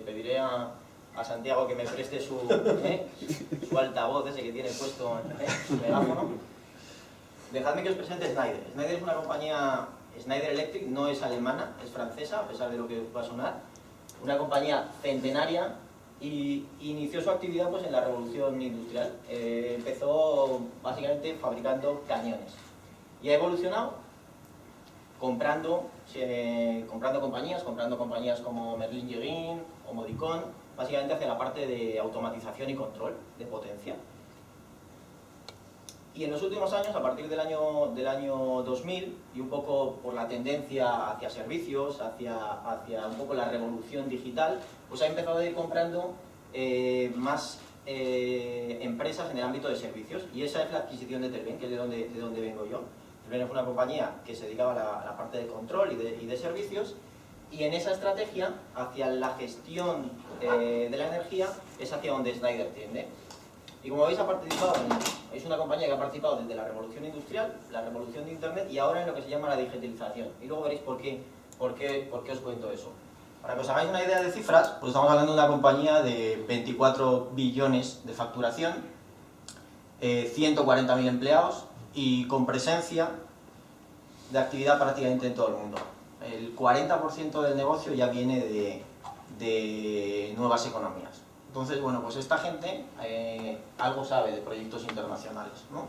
pediré a Santiago que me preste su altavoz ese que tiene puesto en su megáfono. Dejadme que os presente Schneider. Schneider es una compañía, Schneider Electric no es alemana, es francesa, a pesar de lo que va a sonar. Una compañía centenaria y inició su actividad pues, en la revolución industrial. Empezó básicamente fabricando cañones y ha evolucionado comprando compañías como Merlin Gerin o Modicon, básicamente hacia la parte de automatización y control de potencia. Y en los últimos años, a partir del año 2000, y un poco por la tendencia hacia servicios, hacia un poco la revolución digital, pues ha empezado a ir comprando más empresas en el ámbito de servicios. Y esa es la adquisición de Telven, que es de donde vengo yo. Telven es una compañía que se dedicaba a la parte de control y de servicios, y en esa estrategia, hacia la gestión de la energía, es hacia donde Schneider tiende. Y como veis, es una compañía que ha participado desde la revolución industrial, la revolución de Internet y ahora en lo que se llama la digitalización. Y luego veréis por qué os cuento eso. Para que os hagáis una idea de cifras, pues estamos hablando de una compañía de 24 billones de facturación, 140.000 empleados y con presencia de actividad prácticamente en todo el mundo. El 40% del negocio ya viene de nuevas economías. Entonces, bueno, pues esta gente algo sabe de proyectos internacionales, ¿no?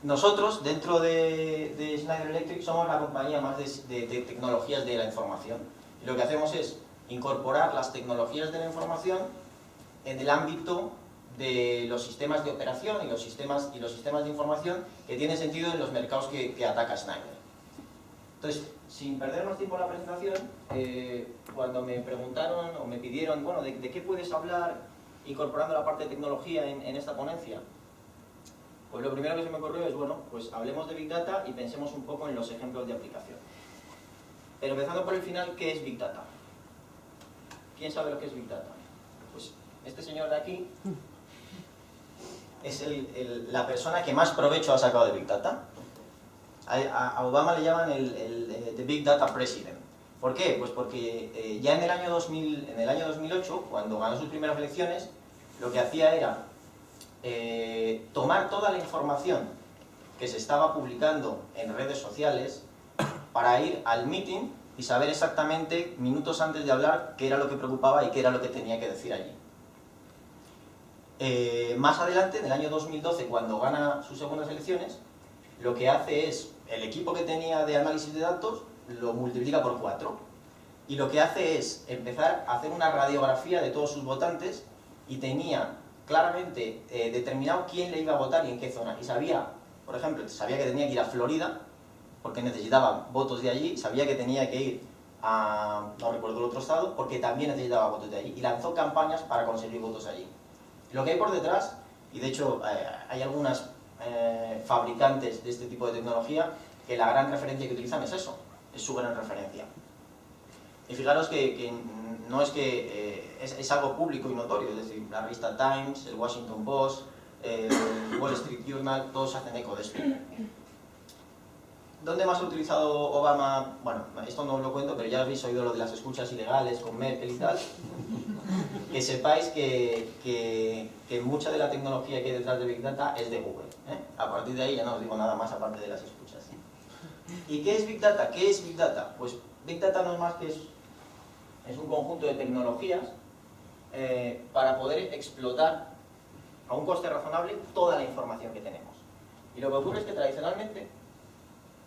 Nosotros, dentro de Schneider Electric, somos la compañía más de tecnologías de la información. Y lo que hacemos es incorporar las tecnologías de la información en el ámbito de los sistemas de operación y los sistemas de información que tienen sentido en los mercados que ataca Schneider. Entonces, sin perder más tiempo en la presentación, cuando me preguntaron o me pidieron, bueno, ¿de qué puedes hablar incorporando la parte de tecnología en esta ponencia? Pues lo primero que se me ocurrió es, bueno, pues hablemos de Big Data y pensemos un poco en los ejemplos de aplicación. Pero empezando por el final, ¿qué es Big Data? ¿Quién sabe lo que es Big Data? Pues este señor de aquí es la persona que más provecho ha sacado de Big Data. A Obama le llaman the Big Data President. ¿Por qué? Pues porque ya en el año 2008, cuando ganó sus primeras elecciones, lo que hacía era tomar toda la información que se estaba publicando en redes sociales para ir al meeting y saber exactamente, minutos antes de hablar, qué era lo que preocupaba y qué era lo que tenía que decir allí. Más adelante, en el año 2012, cuando gana sus segundas elecciones, lo que hace es, el equipo que tenía de análisis de datos lo multiplica por 4 y lo que hace es empezar a hacer una radiografía de todos sus votantes y tenía claramente determinado quién le iba a votar y en qué zona. Y sabía, por ejemplo, sabía que tenía que ir a Florida porque necesitaba votos de allí, sabía que tenía que ir a, no recuerdo el otro estado, porque también necesitaba votos de allí y lanzó campañas para conseguir votos allí. Lo que hay por detrás, y de hecho hay algunas fabricantes de este tipo de tecnología que la gran referencia que utilizan es eso, es su gran referencia. Y fijaros que no es que es algo público y notorio, es decir, la revista Times, el Washington Post, el Wall Street Journal, todos hacen eco de esto. ¿Dónde más ha utilizado Obama? Bueno, esto no os lo cuento, pero ya habéis oído lo de las escuchas ilegales con Merkel y tal. Que sepáis que mucha de la tecnología que hay detrás de Big Data es de Google. A partir de ahí ya no os digo nada más aparte de las escuchas. ¿Y qué es Big Data? ¿Qué es Big Data? Pues Big Data no es más que es un conjunto de tecnologías para poder explotar a un coste razonable toda la información que tenemos. Y lo que ocurre es que tradicionalmente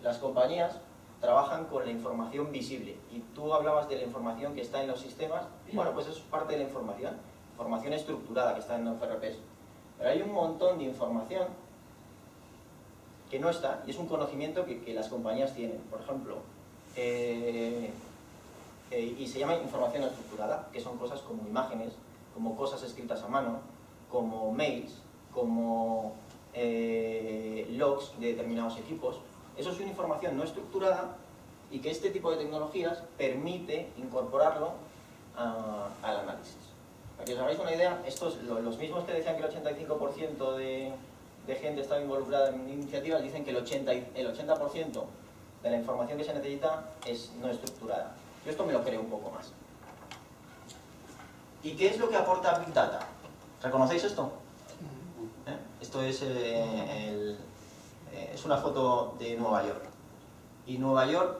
las compañías trabajan con la información visible. Y tú hablabas de la información que está en los sistemas. Bueno, pues eso es parte de la información estructurada que está en los FRPs. Pero hay un montón de información que no está, y es un conocimiento que las compañías tienen. Por ejemplo, y se llama información estructurada, que son cosas como imágenes, como cosas escritas a mano, como mails, como logs de determinados equipos. Eso es una información no estructurada y que este tipo de tecnologías permite incorporarlo al análisis. Para que os hagáis una idea, estos, los mismos que decían que el 85% de gente estaba involucrada en iniciativas, dicen que el 80% de la información que se necesita es no estructurada. Yo esto me lo creo un poco más. ¿Y qué es lo que aporta Big Data? ¿Reconocéis esto? Esto es, es una foto de Nueva York. Y Nueva York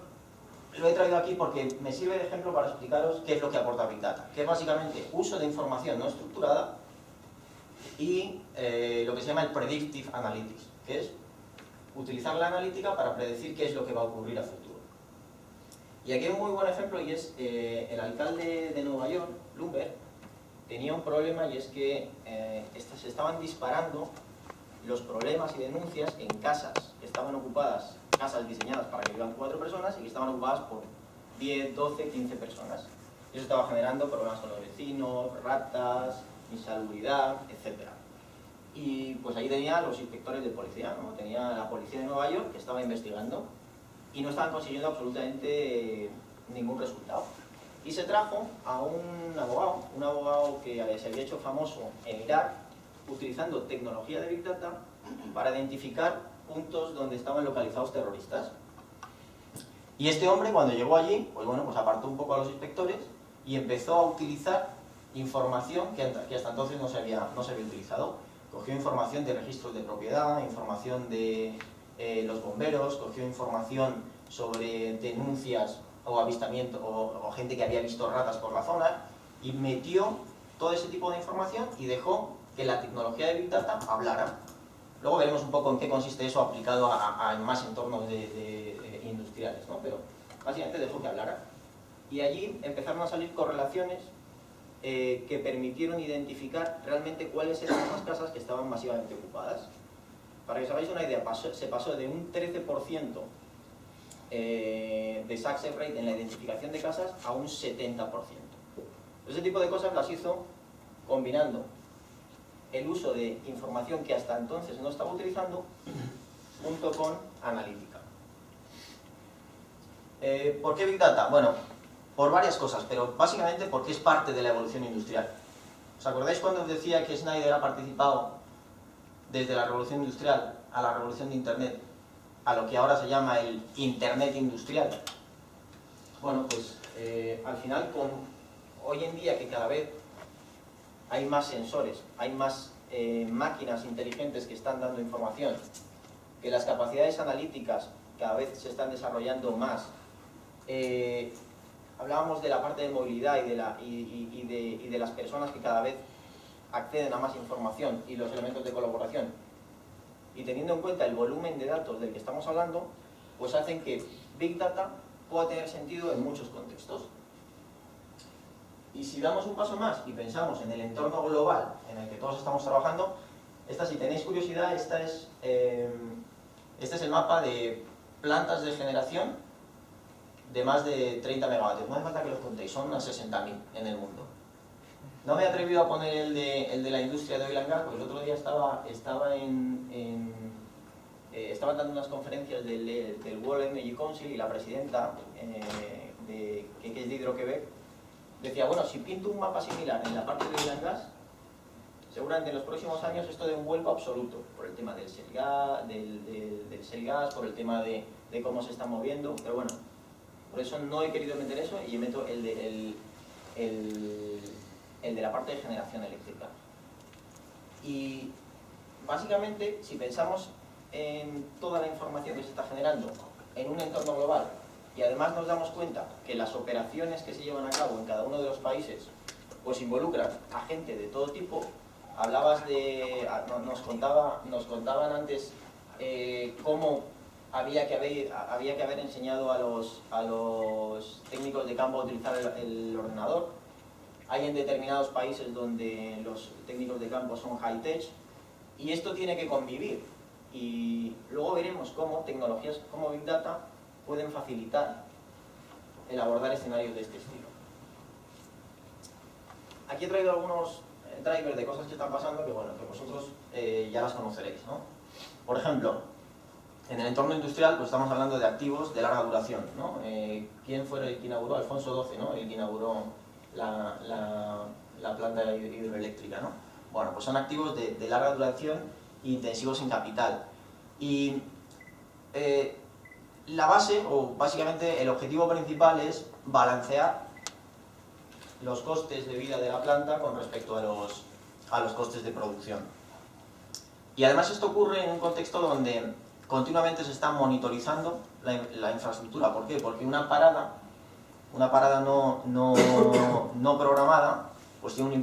lo he traído aquí porque me sirve de ejemplo para explicaros qué es lo que aporta Big Data, que es básicamente uso de información no estructurada y lo que se llama el Predictive Analytics, que es utilizar la analítica para predecir qué es lo que va a ocurrir a futuro. Y aquí hay un muy buen ejemplo, y es el alcalde de Nueva York, Bloomberg, tenía un problema, y es que se estaban disparando los problemas y denuncias en casas que estaban ocupadas, casas diseñadas para que vivan 4 personas y que estaban ocupadas por 10, 12, 15 personas. Y eso estaba generando problemas con los vecinos, ratas, insalubridad, etc. Y pues ahí tenía los inspectores de policía, ¿no? Tenía la policía de Nueva York que estaba investigando y no estaban consiguiendo absolutamente ningún resultado. Y se trajo a un abogado que se había hecho famoso en Irak utilizando tecnología de Big Data para identificar puntos donde estaban localizados terroristas. Y este hombre, cuando llegó allí, pues bueno, pues apartó un poco a los inspectores y empezó a utilizar información que hasta entonces no se había utilizado. Cogió información de registros de propiedad, información de los bomberos, cogió información sobre denuncias o avistamiento o gente que había visto ratas por la zona y metió todo ese tipo de información y dejó que la tecnología de Big Data hablara. Luego veremos un poco en qué consiste eso aplicado a más entornos industriales, ¿no? Pero básicamente dejó que hablara. Y allí empezaron a salir correlaciones que permitieron identificar realmente cuáles eran las casas que estaban masivamente ocupadas. Para que os hagáis una idea, se pasó de un 13% de success rate en la identificación de casas a un 70%. Ese tipo de cosas las hizo combinando el uso de información que hasta entonces no estaba utilizando junto con analítica. ¿Por qué Big Data? Bueno, por varias cosas, pero básicamente porque es parte de la evolución industrial. ¿Os acordáis cuando os decía que Schneider ha participado desde la revolución industrial a la revolución de Internet, a lo que ahora se llama el Internet industrial? Bueno, pues al final, hoy en día que cada vez hay más sensores, hay más máquinas inteligentes que están dando información, que las capacidades analíticas cada vez se están desarrollando más. Hablábamos de la parte de movilidad y de las personas que cada vez acceden a más información y los elementos de colaboración. Y teniendo en cuenta el volumen de datos del que estamos hablando, pues hacen que Big Data pueda tener sentido en muchos contextos. Y si damos un paso más y pensamos en el entorno global en el que todos estamos trabajando, si tenéis curiosidad, este es el mapa de plantas de generación de más de 30 megavatios. No hace falta que los contéis, son unas 60.000 en el mundo. No me he atrevido a poner el de la industria de oil and gas, porque el otro día estaban dando unas conferencias del World Energy Council y la presidenta, que es de Hydro-Québec, decía, bueno, si pinto un mapa similar en la parte de oil and gas, seguramente en los próximos años esto dé un vuelco absoluto, por el tema del shale gas, por el tema de cómo se está moviendo, pero bueno, por eso no he querido meter eso y meto el de la parte de generación eléctrica. Y básicamente, si pensamos en toda la información que se está generando en un entorno global y además nos damos cuenta que las operaciones que se llevan a cabo en cada uno de los países pues involucran a gente de todo tipo. Hablabas nos contaban antes cómo había que haber enseñado a los técnicos de campo a utilizar el ordenador. Hay en determinados países donde los técnicos de campo son high-tech y esto tiene que convivir. Y luego veremos cómo tecnologías como Big Data pueden facilitar el abordar escenarios de este estilo. Aquí he traído algunos drivers de cosas que están pasando que, bueno, que vosotros ya las conoceréis, ¿no? Por ejemplo, en el entorno industrial pues estamos hablando de activos de larga duración, ¿no? ¿Quién fue el que inauguró? Alfonso XII, ¿no? El que inauguró la planta hidroeléctrica, ¿no? Bueno, pues son activos de larga duración e intensivos en capital. Y la base, o básicamente el objetivo principal es balancear los costes de vida de la planta con respecto a los costes de producción. Y además esto ocurre en un contexto donde continuamente se está monitorizando la infraestructura. ¿Por qué? Porque una parada no programada pues tiene un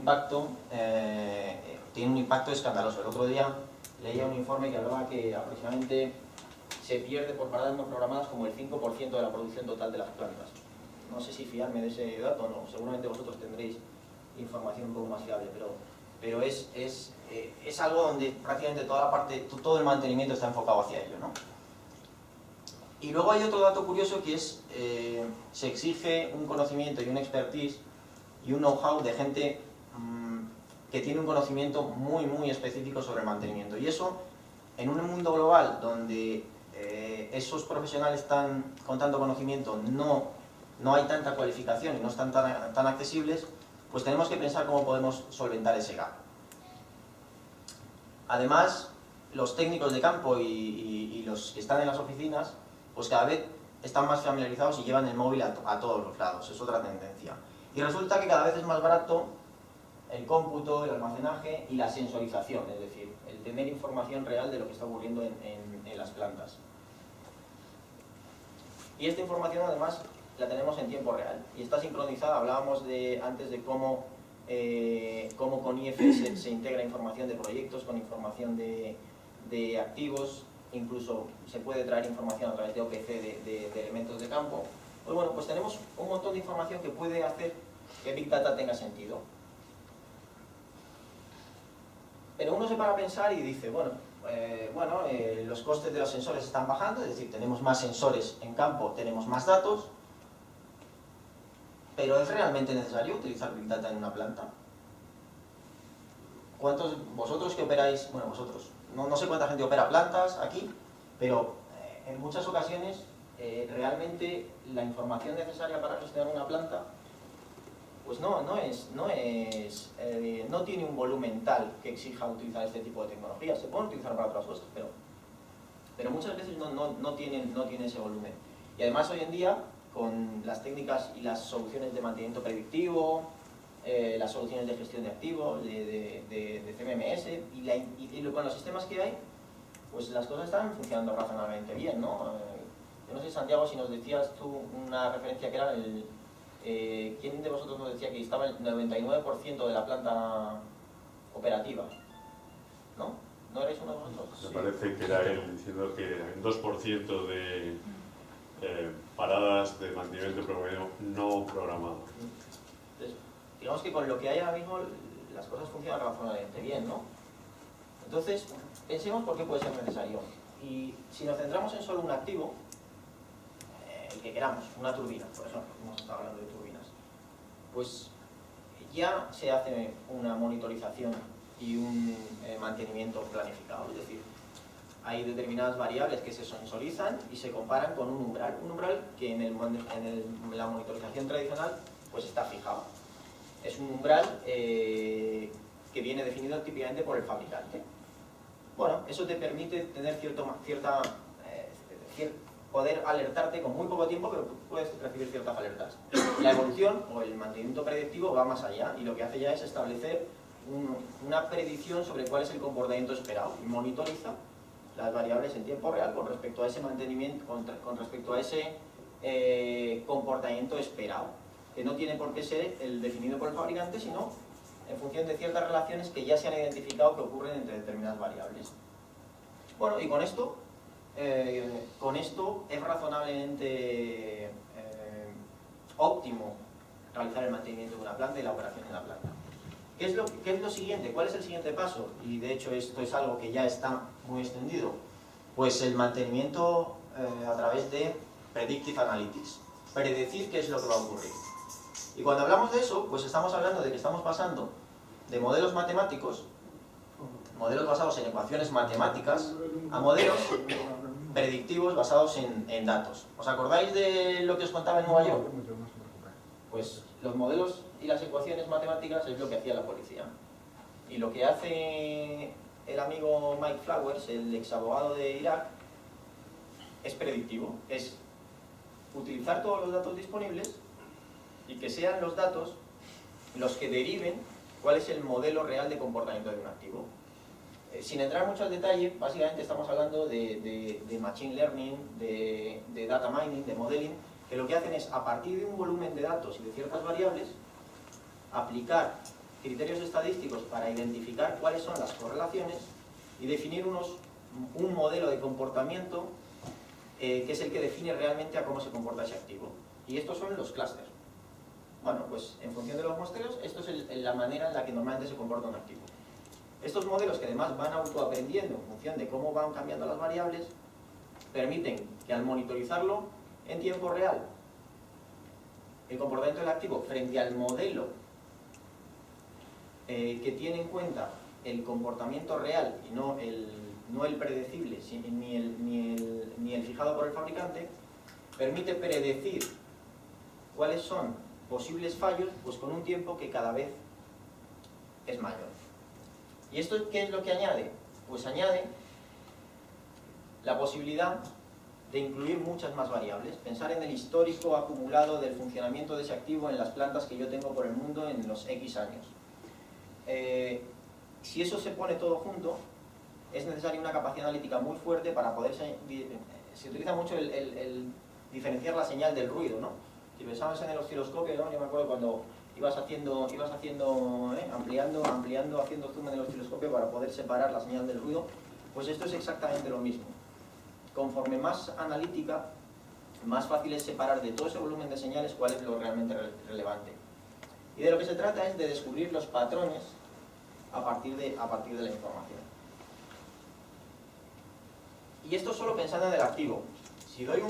impacto escandaloso. El otro día leía un informe que hablaba que aproximadamente se pierde por paradas no programadas como el 5% de la producción total de las plantas. No sé si fiarme de ese dato o no, seguramente vosotros tendréis información un poco más fiable, pero es algo donde prácticamente todo el mantenimiento está enfocado hacia ello, ¿no? Y luego hay otro dato curioso que es, se exige un conocimiento y un expertise y un know-how de gente que tiene un conocimiento muy específico sobre el mantenimiento. Y eso, en un mundo global donde esos profesionales con tanto conocimiento no hay tanta cualificación y no están tan accesibles, pues tenemos que pensar cómo podemos solventar ese gap. Además, los técnicos de campo y los que están en las oficinas, pues cada vez están más familiarizados y llevan el móvil a todos los lados, es otra tendencia. Y resulta que cada vez es más barato el cómputo, el almacenaje y la sensorización, es decir, el tener información real de lo que está ocurriendo en las plantas. Y esta información además la tenemos en tiempo real y está sincronizada. Hablábamos antes de cómo con IFS se integra información de proyectos con información de activos, incluso se puede traer información a través de OPC de elementos de campo. Pues bueno, pues tenemos un montón de información que puede hacer que Big Data tenga sentido. Pero uno se para a pensar y dice, los costes de los sensores están bajando, es decir, tenemos más sensores en campo, tenemos más datos, pero ¿es realmente necesario utilizar Big Data en una planta? ¿Cuántos vosotros que operáis, bueno, vosotros, no sé cuánta gente opera plantas aquí, pero en muchas ocasiones realmente la información necesaria para gestionar una planta pues no tiene un volumen tal que exija utilizar este tipo de tecnologías. Se pueden utilizar para otras cosas, pero muchas veces no tienen ese volumen. Y además hoy en día, con las técnicas y las soluciones de mantenimiento predictivo, las soluciones de gestión de activos, de CMMS y con los sistemas que hay, pues las cosas están funcionando razonablemente bien, ¿no? Yo no sé, Santiago, si nos decías tú una referencia que era ¿quién de vosotros nos decía que estaba el 99% de la planta operativa? ¿No? ¿No erais uno de vosotros? Me parece que era él diciendo que el 2% de paradas de mantenimiento no programado. Entonces, digamos que con lo que hay ahora mismo las cosas funcionan razonablemente bien, ¿no? Entonces, pensemos por qué puede ser necesario. Y si nos centramos en solo un activo, el que queramos, una turbina, por ejemplo, hemos estado hablando de turbinas, pues ya se hace una monitorización y un mantenimiento planificado, es decir, hay determinadas variables que se sensorizan y se comparan con un umbral que en la monitorización tradicional pues está fijado. Es un umbral que viene definido típicamente por el fabricante. Bueno, eso te permite tener poder alertarte con muy poco tiempo, pero puedes recibir ciertas alertas. La evolución o el mantenimiento predictivo va más allá y lo que hace ya es establecer una predicción sobre cuál es el comportamiento esperado y monitoriza las variables en tiempo real con respecto a ese mantenimiento, con respecto a ese comportamiento esperado, que no tiene por qué ser el definido por el fabricante, sino en función de ciertas relaciones que ya se han identificado que ocurren entre determinadas variables. Bueno, y con esto es razonablemente óptimo realizar el mantenimiento de una planta y la operación de una planta. ¿Qué es lo siguiente? ¿Cuál es el siguiente paso? Y de hecho esto es algo que ya está muy extendido. Pues el mantenimiento a través de Predictive Analytics. Predecir qué es lo que va a ocurrir. Y cuando hablamos de eso, pues estamos hablando de que estamos pasando de modelos matemáticos, modelos basados en ecuaciones matemáticas, a modelos predictivos basados en datos. ¿Os acordáis de lo que os contaba en Nueva York? Pues los modelos y las ecuaciones matemáticas es lo que hacía la policía. Y lo que hace el amigo Mike Flowers, el ex abogado de Irak, es predictivo. Es utilizar todos los datos disponibles y que sean los datos los que deriven cuál es el modelo real de comportamiento de un activo. Sin entrar mucho al detalle, básicamente estamos hablando de machine learning, de data mining, de modeling, que lo que hacen es, a partir de un volumen de datos y de ciertas variables, aplicar criterios estadísticos para identificar cuáles son las correlaciones y definir un modelo de comportamiento que es el que define realmente a cómo se comporta ese activo. Y estos son los clústeres. Bueno, pues en función de los muestreos, esto es la manera en la que normalmente se comporta un activo. Estos modelos, que además van autoaprendiendo en función de cómo van cambiando las variables, permiten que al monitorizarlo en tiempo real, el comportamiento del activo frente al modelo que tiene en cuenta el comportamiento real y no el predecible ni el fijado por el fabricante, permite predecir cuáles son posibles fallos pues con un tiempo que cada vez es mayor. ¿Y esto qué es lo que añade? Pues añade la posibilidad de incluir muchas más variables. Pensar en el histórico acumulado del funcionamiento de ese activo en las plantas que yo tengo por el mundo en los X años. Si eso se pone todo junto, es necesaria una capacidad analítica muy fuerte para poder... Se utiliza mucho el diferenciar la señal del ruido, ¿no? Si pensamos en el osciloscopio, ¿no? Yo me acuerdo cuando ibas ampliando, haciendo zoom en el osciloscopio para poder separar la señal del ruido, pues esto es exactamente lo mismo. Conforme más analítica, más fácil es separar de todo ese volumen de señales cuál es lo realmente relevante. Y de lo que se trata es de descubrir los patrones a partir de la información. Y esto solo pensando en el activo. Si doy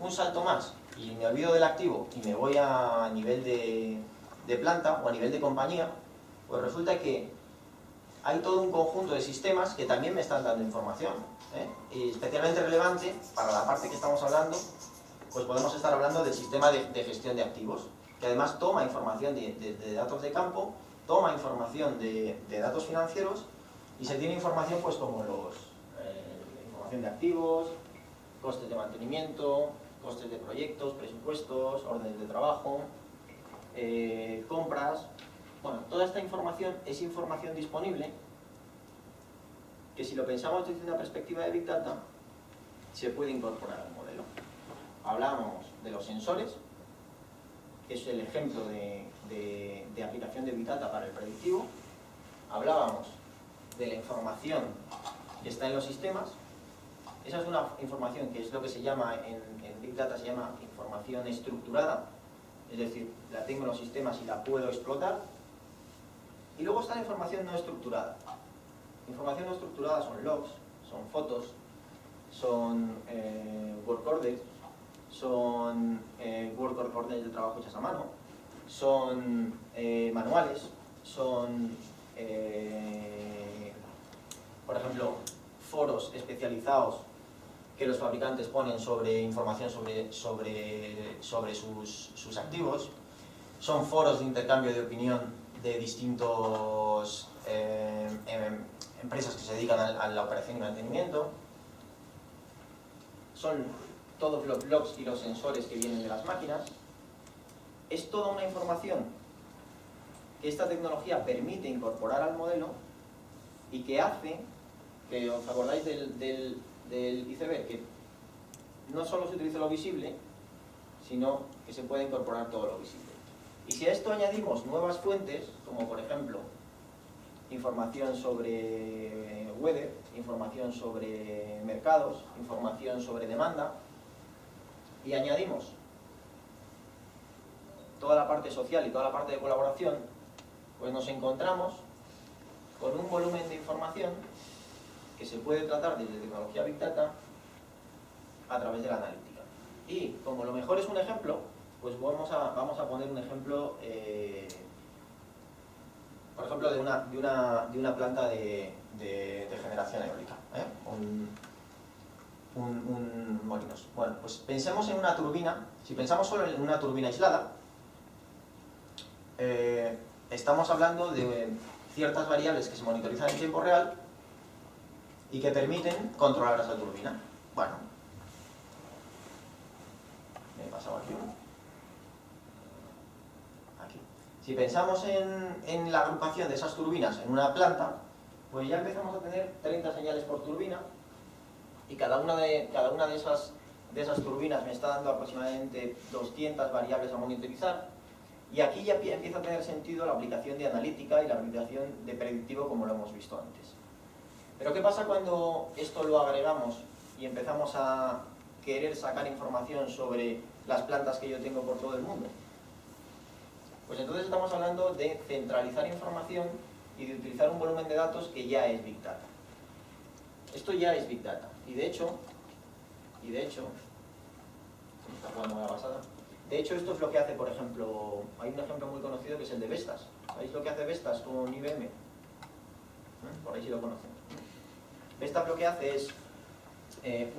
un salto más y me olvido del activo y me voy a nivel de planta o a nivel de compañía, pues resulta que hay todo un conjunto de sistemas que también me están dando información, y especialmente relevante para la parte que estamos hablando, pues podemos estar hablando del sistema de gestión de activos, que además toma información de datos de campo, toma información de datos financieros y se tiene información pues como información de activos, costes de mantenimiento, costes de proyectos, presupuestos, órdenes de trabajo, compras. Bueno, toda esta información es información disponible que, si lo pensamos desde una perspectiva de Big Data, se puede incorporar al modelo. Hablamos de los sensores, que es el ejemplo de aplicación de Big Data para el predictivo. Hablábamos de la información que está en los sistemas. Esa es una información que es lo que se llama, en Big Data se llama información estructurada, es decir, la tengo en los sistemas y la puedo explotar. Y luego está la información no estructurada. Información no estructurada son logs, son fotos, son work orders, son work orders de trabajo hechas a mano, son manuales, son, por ejemplo, foros especializados que los fabricantes ponen sobre información sobre sus activos, son foros de intercambio de opinión de distintos empresas que se dedican a la operación y mantenimiento, son todos los logs y los sensores que vienen de las máquinas. Es toda una información que esta tecnología permite incorporar al modelo y que hace, que os acordáis del iceberg, que no solo se utiliza lo visible, sino que se puede incorporar todo lo visible. Y si a esto añadimos nuevas fuentes, como por ejemplo información sobre weather, información sobre mercados, información sobre demanda, y añadimos toda la parte social y toda la parte de colaboración, pues nos encontramos con un volumen de información que se puede tratar desde tecnología Big Data a través de la analítica. Y como lo mejor es un ejemplo, pues vamos a poner un ejemplo, por ejemplo, de una planta de generación eólica, un molinos. Bueno, pues pensemos en una turbina. Si pensamos solo en una turbina aislada, estamos hablando de ciertas variables que se monitorizan en tiempo real y que permiten controlar esa turbina. Bueno, me he pasado aquí. Si pensamos en la agrupación de esas turbinas en una planta, pues ya empezamos a tener 30 señales por turbina, y cada una de esas turbinas me está dando aproximadamente 200 variables a monitorizar, y aquí ya empieza a tener sentido la aplicación de analítica y la aplicación de predictivo, como lo hemos visto antes. Pero ¿qué pasa cuando esto lo agregamos y empezamos a querer sacar información sobre las plantas que yo tengo por todo el mundo? Pues entonces estamos hablando de centralizar información y de utilizar un volumen de datos que ya es Big Data. Esto ya es Big Data. Y de hecho, me está jugando la pasada. De hecho, esto es lo que hace, por ejemplo, hay un ejemplo muy conocido que es el de Vestas. ¿Sabéis lo que hace Vestas con IBM? Por ahí sí lo conocen. Vestas lo que hace es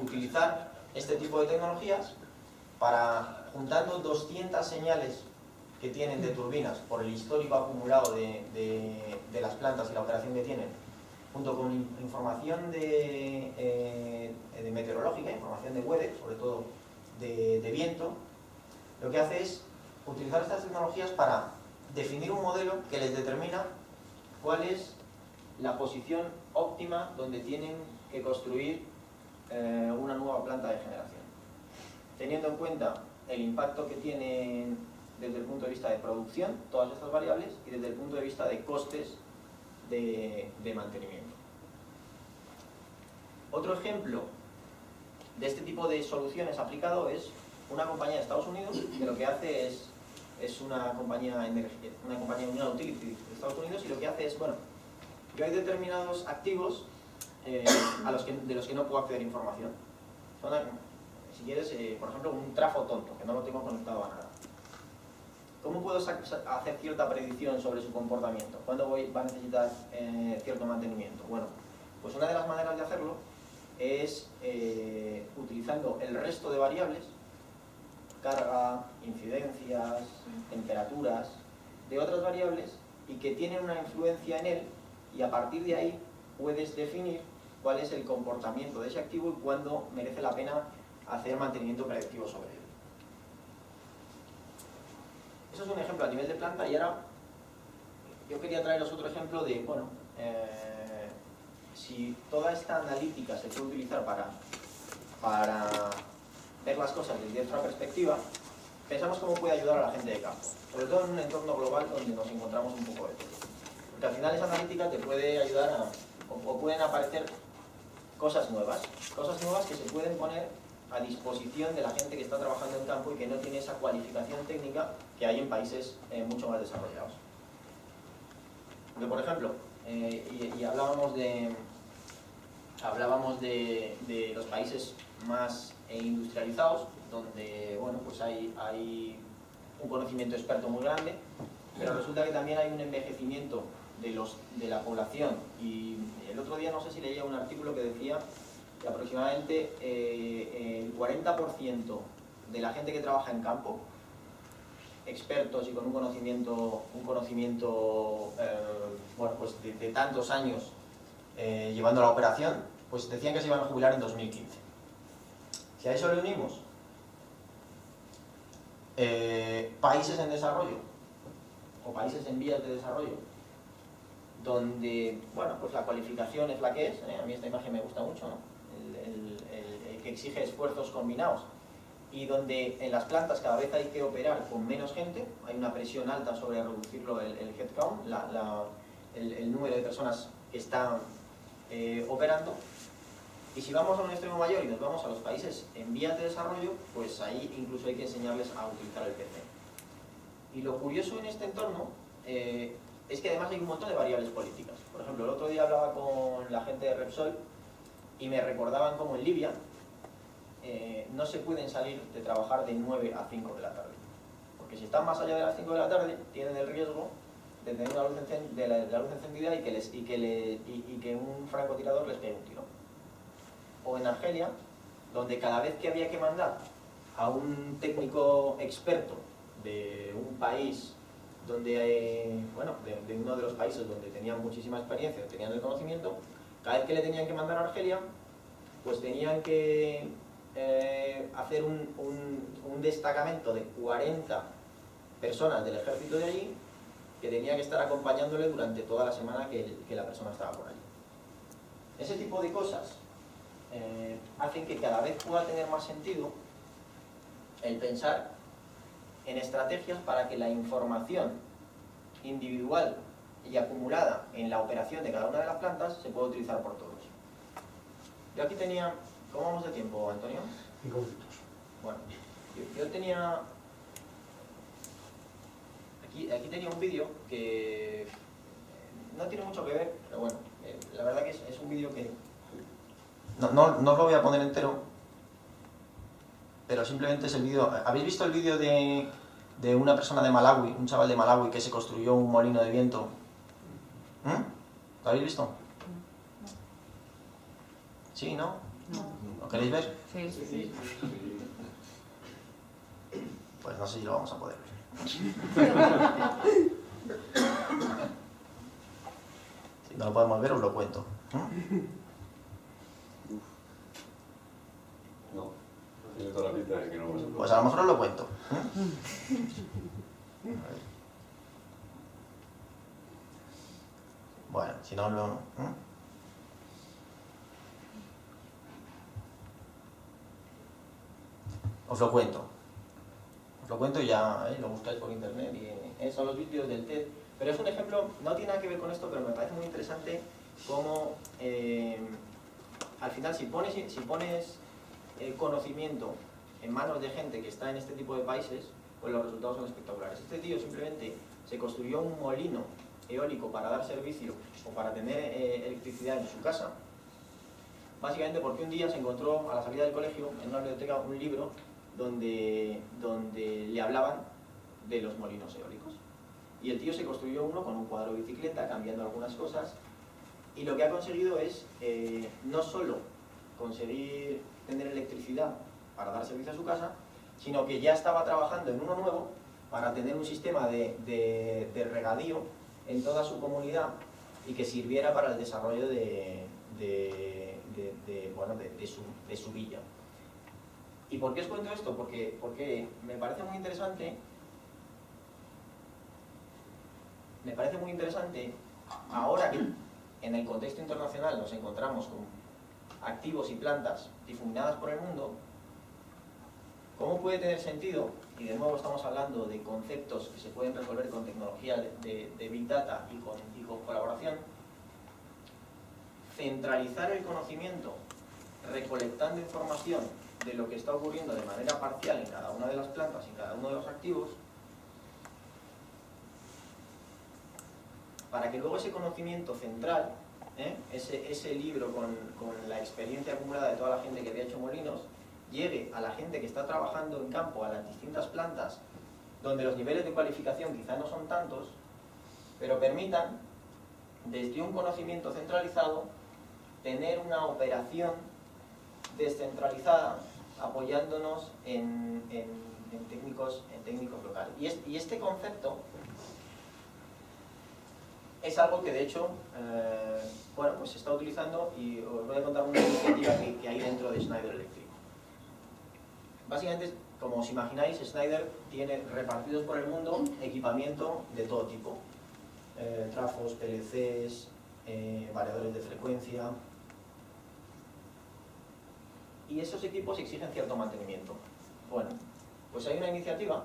utilizar este tipo de tecnologías para, juntando 200 señales que tienen de turbinas por el histórico acumulado de las plantas y la operación que tienen, junto con información de meteorológica, información de weather, sobre todo de viento, lo que hace es utilizar estas tecnologías para definir un modelo que les determina cuál es la posición óptima donde tienen que construir una nueva planta de generación, teniendo en cuenta el impacto que tienen desde el punto de vista de producción, todas estas variables, y desde el punto de vista de costes de mantenimiento. Otro ejemplo de este tipo de soluciones aplicado es una compañía de Estados Unidos que lo que hace es una compañía una utility de Estados Unidos, y lo que hace es, bueno, yo hay determinados activos de los que no puedo acceder a información. Si quieres, por ejemplo, un trafo tonto, que no lo tengo conectado a nada. ¿Cómo puedo hacer cierta predicción sobre su comportamiento? ¿Cuándo va a necesitar cierto mantenimiento? Bueno, pues una de las maneras de hacerlo es utilizando el resto de variables, carga, incidencias, temperaturas, de otras variables, y que tienen una influencia en él, y a partir de ahí puedes definir cuál es el comportamiento de ese activo y cuándo merece la pena hacer mantenimiento predictivo sobre él. Eso es un ejemplo a nivel de planta, y ahora yo quería traeros otro ejemplo de, bueno, si toda esta analítica se puede utilizar para ver las cosas desde otra perspectiva, pensamos cómo puede ayudar a la gente de campo, sobre todo en un entorno global donde nos encontramos un poco de todo. Porque al final esa analítica te puede ayudar o pueden aparecer cosas nuevas que se pueden poner a disposición de la gente que está trabajando en campo y que no tiene esa cualificación técnica que hay en países mucho más desarrollados. Porque, por ejemplo, y hablábamos de los países más industrializados, donde, bueno, pues hay un conocimiento experto muy grande, pero resulta que también hay un envejecimiento de la población. Y el otro día no sé si leía un artículo que decía que aproximadamente el 40% de la gente que trabaja en campo, expertos y con un conocimiento bueno, pues de tantos años llevando la operación, pues decían que se iban a jubilar en 2015. Si a eso le unimos países en desarrollo o países en vías de desarrollo, donde, bueno, pues la cualificación es la que es, a mí esta imagen me gusta mucho, ¿no? El que exige esfuerzos combinados, y donde en las plantas cada vez hay que operar con menos gente, hay una presión alta sobre reducirlo el headcount, el número de personas que están operando. Y si vamos a un extremo mayor y nos vamos a los países en vías de desarrollo, pues ahí incluso hay que enseñarles a utilizar el PC. Y lo curioso en este entorno es que además hay un montón de variables políticas. Por ejemplo, el otro día hablaba con la gente de Repsol y me recordaban cómo en Libia no se pueden salir de trabajar de 9 a 5 de la tarde. Porque si están más allá de las 5 de la tarde, tienen el riesgo de tener la luz encendida y que un francotirador les pegue un tiro. O en Argelia, donde cada vez que había que mandar a un técnico experto de un país donde, bueno, de uno de los países donde tenían muchísima experiencia, tenían el conocimiento, cada vez que le tenían que mandar a Argelia, pues tenían que hacer un destacamento de 40 personas del ejército de allí, que tenía que estar acompañándole durante toda la semana que la persona estaba por allí. Ese tipo de cosas hacen que cada vez pueda tener más sentido el pensar en estrategias para que la información individual y acumulada en la operación de cada una de las plantas se pueda utilizar por todos. Yo aquí tenía... ¿Cómo vamos de tiempo, Antonio? 5 minutos. Bueno, yo tenía... Aquí tenía un vídeo que no tiene mucho que ver, pero bueno, la verdad que es un vídeo que... No os lo voy a poner entero, pero simplemente es el vídeo... ¿Habéis visto el vídeo de una persona de Malawi, un chaval de Malawi que se construyó un molino de viento? ¿Lo habéis visto? ¿Sí, no? ¿Lo queréis ver? Sí. Pues no sé si lo vamos a poder ver. Si no lo podemos ver, os lo cuento. No, tiene toda la pinta de que no vamos a poder. Pues a lo mejor os lo cuento. Bueno, si no lo... Os lo cuento. Os lo cuento y ya lo buscáis por internet. Y son los vídeos del TED. Pero es un ejemplo, no tiene nada que ver con esto, pero me parece muy interesante cómo al final si pones conocimiento en manos de gente que está en este tipo de países, pues los resultados son espectaculares. Este tío simplemente se construyó un molino eólico para dar servicio o para tener electricidad en su casa, básicamente porque un día se encontró a la salida del colegio en una biblioteca un libro donde le hablaban de los molinos eólicos. Y el tío se construyó uno con un cuadro de bicicleta, cambiando algunas cosas, y lo que ha conseguido es no solo conseguir tener electricidad para dar servicio a su casa, sino que ya estaba trabajando en uno nuevo para tener un sistema de regadío en toda su comunidad y que sirviera para el desarrollo de su villa. ¿Y por qué os cuento esto? Porque me parece muy interesante. Me parece muy interesante ahora que en el contexto internacional nos encontramos con activos y plantas difuminadas por el mundo, ¿cómo puede tener sentido? Y de nuevo estamos hablando de conceptos que se pueden resolver con tecnología de Big Data y con colaboración. Centralizar el conocimiento recolectando información de lo que está ocurriendo de manera parcial en cada una de las plantas y en cada uno de los activos, para que luego ese conocimiento central, ese libro con la experiencia acumulada de toda la gente que había hecho molinos, llegue a la gente que está trabajando en campo, a las distintas plantas, donde los niveles de cualificación quizá no son tantos, pero permitan, desde un conocimiento centralizado, tener una operación descentralizada, apoyándonos en técnicos locales. Y este concepto es algo que de hecho pues se está utilizando, y os voy a contar una iniciativa que hay dentro de Schneider Electric. Básicamente, como os imagináis, Schneider tiene repartidos por el mundo equipamiento de todo tipo. Trafos, PLCs, variadores de frecuencia. Y esos equipos exigen cierto mantenimiento. Bueno, pues hay una iniciativa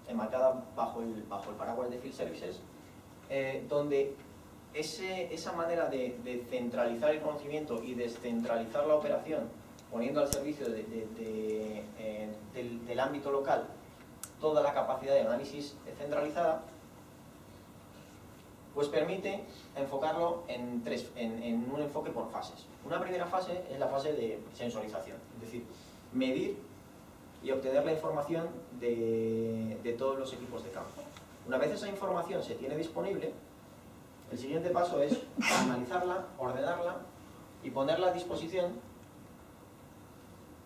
enmarcada bajo el paraguas de Field Services, donde esa manera de centralizar el conocimiento y descentralizar la operación, poniendo al servicio del ámbito local toda la capacidad de análisis centralizada, pues permite enfocarlo en un enfoque por fases. Una primera fase es la fase de sensorización, es decir, medir y obtener la información de todos los equipos de campo. Una vez esa información se tiene disponible, el siguiente paso es analizarla, ordenarla y ponerla a disposición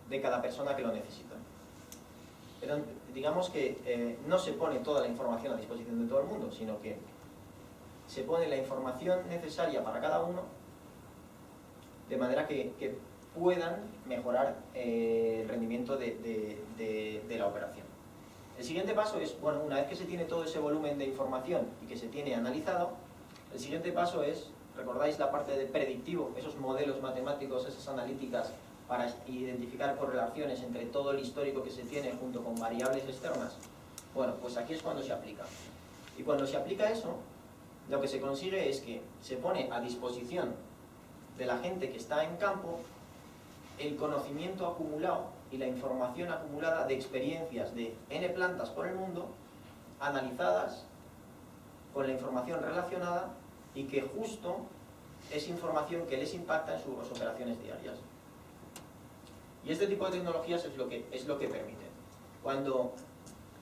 de cada persona que lo necesita. Pero digamos que no se pone toda la información a disposición de todo el mundo, sino que se pone la información necesaria para cada uno, de manera que puedan mejorar el rendimiento de la operación. El siguiente paso es, bueno, una vez que se tiene todo ese volumen de información y que se tiene analizado, el siguiente paso es, ¿recordáis la parte de predictivo? Esos modelos matemáticos, esas analíticas para identificar correlaciones entre todo el histórico que se tiene junto con variables externas. Bueno, pues aquí es cuando se aplica. Y cuando se aplica eso, lo que se consigue es que se pone a disposición de la gente que está en campo el conocimiento acumulado y la información acumulada de experiencias de N plantas por el mundo, analizadas con la información relacionada y que justo es información que les impacta en sus operaciones diarias. Y este tipo de tecnologías es lo que permite. Cuando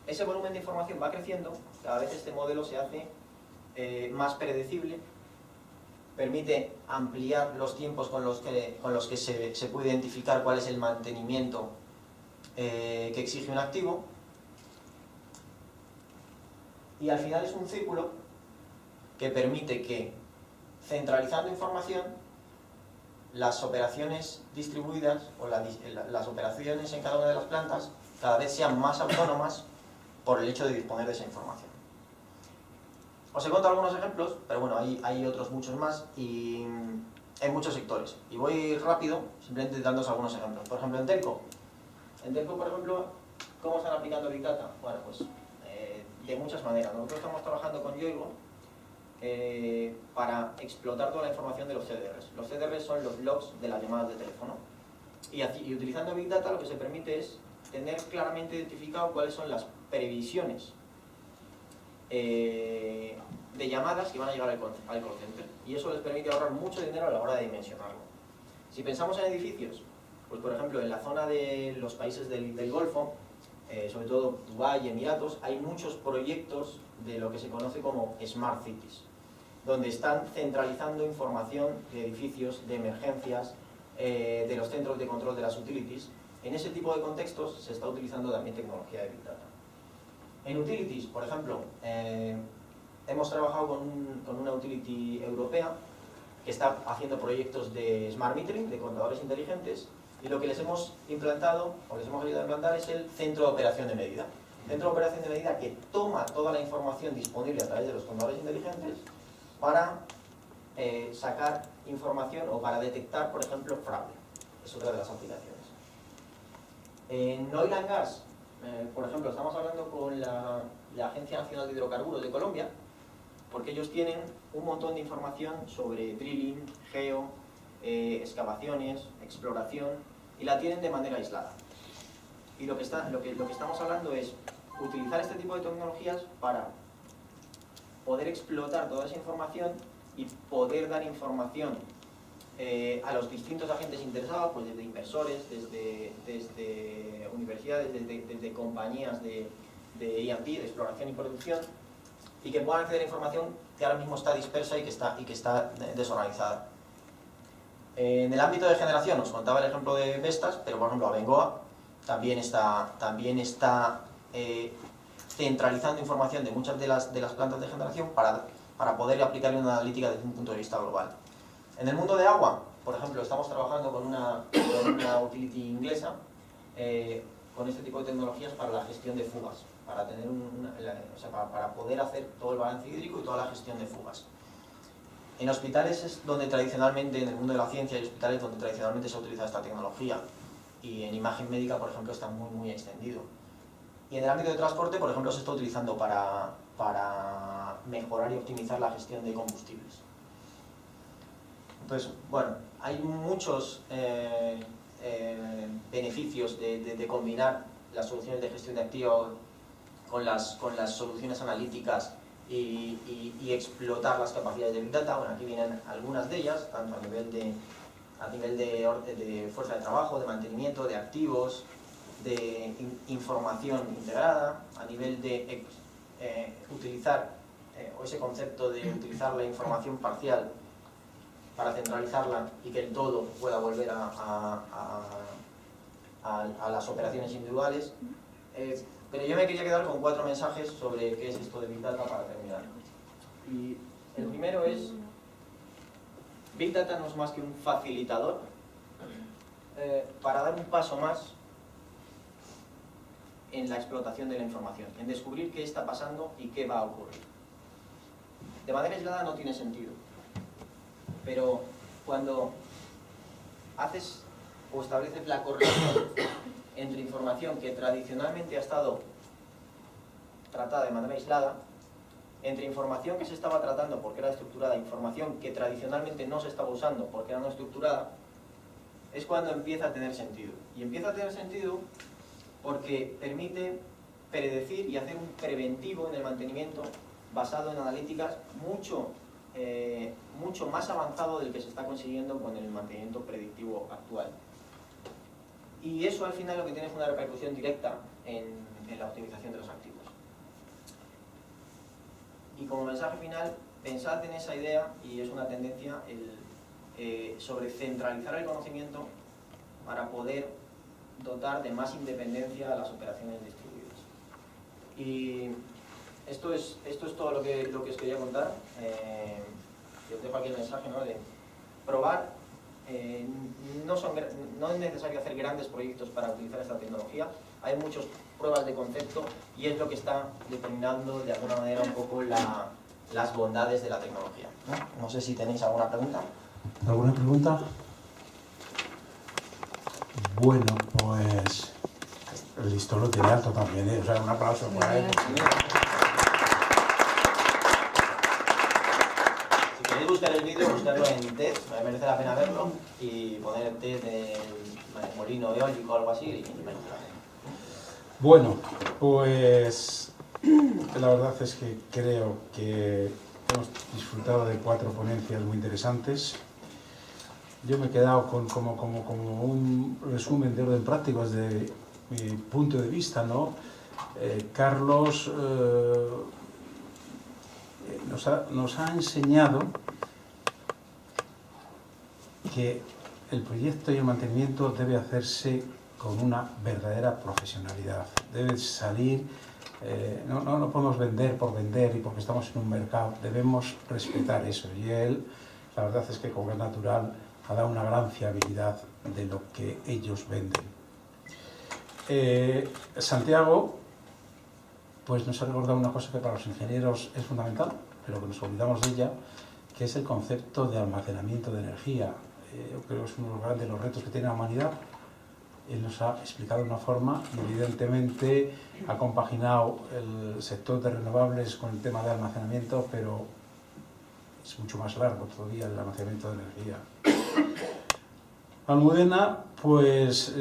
ese volumen de información va creciendo, cada vez este modelo se hace más predecible, permite ampliar los tiempos con los que se puede identificar cuál es el mantenimiento que exige un activo, y al final es un círculo que permite que, centralizando información, las operaciones distribuidas o las operaciones en cada una de las plantas cada vez sean más autónomas por el hecho de disponer de esa información. Os he contado algunos ejemplos, pero bueno, hay otros muchos más y en muchos sectores. Y voy rápido, simplemente dándoos algunos ejemplos. Por ejemplo, en Telco. En Telco, por ejemplo, ¿cómo están aplicando Big Data? Bueno, pues de muchas maneras. Nosotros estamos trabajando con Yoigo para explotar toda la información de los CDRs. Los CDRs son los logs de las llamadas de teléfono. Y utilizando Big Data lo que se permite es tener claramente identificado cuáles son las previsiones de llamadas que van a llegar al call center. Y eso les permite ahorrar mucho dinero a la hora de dimensionarlo. Si pensamos en edificios, pues por ejemplo en la zona de los países del Golfo, sobre todo Dubái y Emiratos, hay muchos proyectos de lo que se conoce como Smart Cities, donde están centralizando información de edificios, de emergencias, de los centros de control de las utilities. En ese tipo de contextos se está utilizando también tecnología de Big Data. En utilities, por ejemplo, hemos trabajado con una utility europea que está haciendo proyectos de smart metering, de contadores inteligentes, y lo que les hemos implantado, o les hemos ayudado a implantar, es el centro de operación de medida. Centro de operación de medida que toma toda la información disponible a través de los contadores inteligentes para sacar información o para detectar, por ejemplo, fraude. Es otra de las aplicaciones. En Oil and Gas, por ejemplo, estamos hablando con la Agencia Nacional de Hidrocarburos de Colombia, porque ellos tienen un montón de información sobre drilling, geo, excavaciones, exploración, y la tienen de manera aislada. Y lo que estamos hablando es utilizar este tipo de tecnologías para poder explotar toda esa información y poder dar información a los distintos agentes interesados, pues desde inversores, desde universidades, desde compañías de E&P, de exploración y producción, y que puedan acceder a información que ahora mismo está dispersa y que está desorganizada. En el ámbito de generación, os contaba el ejemplo de Vestas, pero por ejemplo Abengoa también está centralizando información de muchas de las plantas de generación para poder aplicarle una analítica desde un punto de vista global. En el mundo de agua, por ejemplo, estamos trabajando con una utility inglesa con este tipo de tecnologías para la gestión de fugas, para poder hacer todo el balance hídrico y toda la gestión de fugas. En hospitales es donde tradicionalmente, en el mundo de la ciencia, hay hospitales donde tradicionalmente se utiliza esta tecnología, y en imagen médica, por ejemplo, está muy, muy extendido. Y en el ámbito de transporte, por ejemplo, se está utilizando para mejorar y optimizar la gestión de combustibles. Entonces, bueno, hay muchos beneficios de combinar las soluciones de gestión de activos con las soluciones analíticas y explotar las capacidades de Big Data. Bueno, aquí vienen algunas de ellas, tanto a nivel de fuerza de trabajo, de mantenimiento, de activos, de información integrada, a nivel de utilizar, o ese concepto de utilizar la información parcial para centralizarla y que el todo pueda volver a las operaciones individuales. Pero yo me quería quedar con 4 mensajes sobre qué es esto de Big Data para terminar. Y el primero es: Big Data no es más que un facilitador para dar un paso más en la explotación de la información, en descubrir qué está pasando y qué va a ocurrir. De manera aislada no tiene sentido, pero cuando haces o estableces la correlación entre información que tradicionalmente ha estado tratada de manera aislada, entre información que se estaba tratando porque era estructurada, información que tradicionalmente no se estaba usando porque era no estructurada, es cuando empieza a tener sentido. Y empieza a tener sentido porque permite predecir y hacer un preventivo en el mantenimiento basado en analíticas mucho más avanzado del que se está consiguiendo con el mantenimiento predictivo actual. Y eso al final lo que tiene es una repercusión directa en la optimización de los activos. Y como mensaje final, pensad en esa idea, y es una tendencia, sobre centralizar el conocimiento para poder dotar de más independencia a las operaciones distribuidas. Y esto es todo lo que os quería contar. Yo os dejo aquí el mensaje, ¿no?, de probar. No es necesario hacer grandes proyectos para utilizar esta tecnología. Hay muchas pruebas de concepto y es lo que está determinando de alguna manera un poco las bondades de la tecnología, ¿no? No sé si tenéis alguna pregunta. ¿Alguna pregunta? Bueno, pues el listón lo tiene alto también, ¿eh? O sea, un aplauso para él. Si queréis buscar el vídeo, buscarlo en TED, me merece la pena verlo, y poner el TED del molino eólico o algo así, y me merece la pena. Bueno, pues la verdad es que creo que hemos disfrutado de 4 ponencias muy interesantes. Yo me he quedado con como un resumen de orden práctico desde mi punto de vista, ¿no? Carlos nos ha enseñado que el proyecto y el mantenimiento debe hacerse con una verdadera profesionalidad. Debe salir, no podemos vender por vender y porque estamos en un mercado, debemos respetar eso. Y él, la verdad es que con Gas Natural ha dado una gran fiabilidad de lo que ellos venden. Santiago pues nos ha recordado una cosa que para los ingenieros es fundamental, pero que nos olvidamos de ella, que es el concepto de almacenamiento de energía. Yo creo que es uno de los grandes retos que tiene la humanidad. Él nos ha explicado de una forma y evidentemente ha compaginado el sector de renovables con el tema de almacenamiento, pero es mucho más largo todavía el almacenamiento de energía. Almudena, pues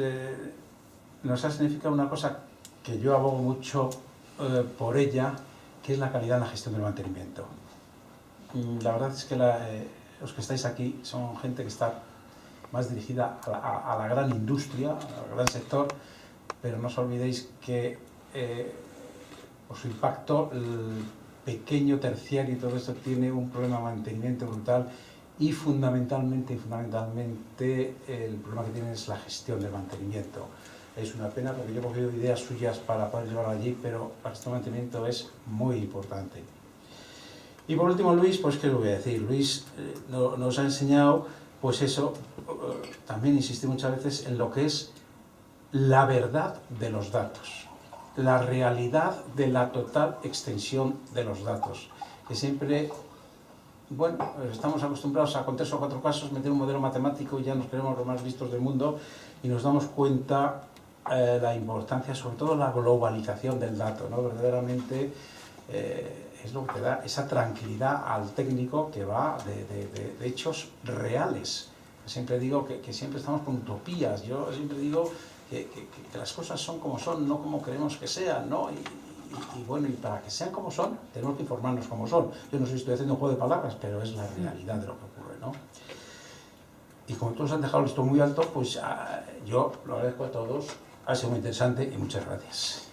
nos ha significado una cosa que yo abogo mucho por ella, que es la calidad en la gestión del mantenimiento. La verdad es que los que estáis aquí son gente que está más dirigida a la gran industria, al gran sector, pero no os olvidéis que por su impacto el pequeño terciario y todo esto tiene un problema de mantenimiento brutal, y fundamentalmente el problema que tiene es la gestión del mantenimiento. Es una pena porque yo he cogido ideas suyas para poder llevarlo allí, pero la gestión del mantenimiento es muy importante. Y por último, Luis, pues ¿qué os voy a decir? Luis nos ha enseñado, pues eso, también insistí muchas veces en lo que es la verdad de los datos, la realidad de la total extensión de los datos, que siempre, bueno, estamos acostumbrados a con 3 o 4 casos meter un modelo matemático y ya nos creemos los más listos del mundo, y nos damos cuenta la importancia, sobre todo la globalización del dato, ¿no? Verdaderamente es lo que te da esa tranquilidad al técnico, que va de hechos reales. Siempre digo que siempre estamos con utopías. Yo siempre digo que las cosas son como son, no como queremos que sean, ¿no? Y bueno, y para que sean como son, tenemos que informarnos como son. Yo no sé si estoy haciendo un juego de palabras, pero es la realidad de lo que ocurre, ¿no? Y como todos han dejado esto muy alto, pues yo lo agradezco a todos. Ha sido muy interesante y muchas gracias.